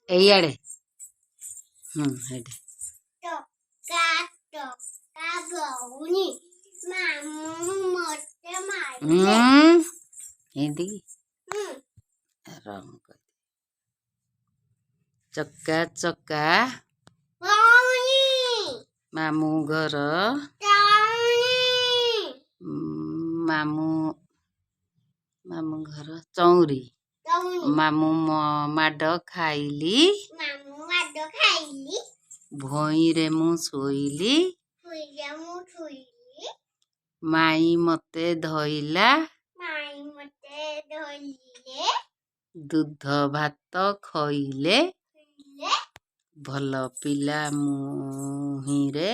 ଏଇଆଡ଼େ ଏଇଠି ଟକା ଟକା ଭଉଣୀ ମାମୁଁ ମତେ ମାରିଲେ। ଏମିତି ରଙ୍ଗ ଚକା ଚକା ଭଉଣୀ ମାମୁଁ ଘର ମାମୁଁ ମାମୁଁ ଘର ଚଉଁରୀ ମାମୁଁ ମାଡ଼ ଖାଇଲି ଭୂଇଁରେ ମୁଁ ଶୋଇଲି ମାଇଁ ମତେ ଧଇଲା ଦୁଧ ଭାତ ଖଇଲେ ଭଲ ପିଲା ମୁହିଁରେ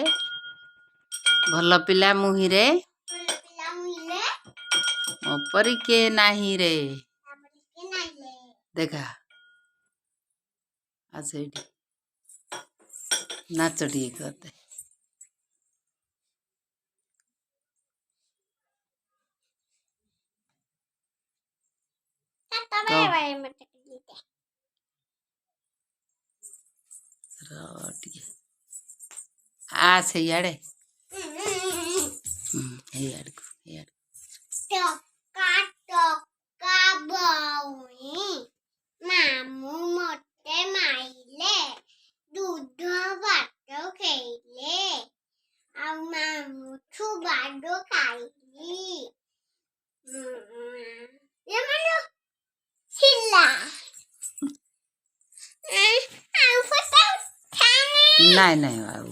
ଅପରି କେ ନାହିଁ ରେ ଦେଖା ଆ ସେଇଠି ନାଚ ଟିକେ କରିଦେ ଟିକେ ଆ ସେଇଆଡ଼େ ଏଇଆଡ଼କୁ ଟକା ଟକା ଭଉଣୀ ମାମୁଁ ମତେ ମାଇଲେ ଦୁଧ ଭାତ ଖେଇଲେ ଆଉ ମାମୁଁଠୁ ବାଡ଼ ଖାଇଲି ନାଇଁ ନାଇଁ ଆଉ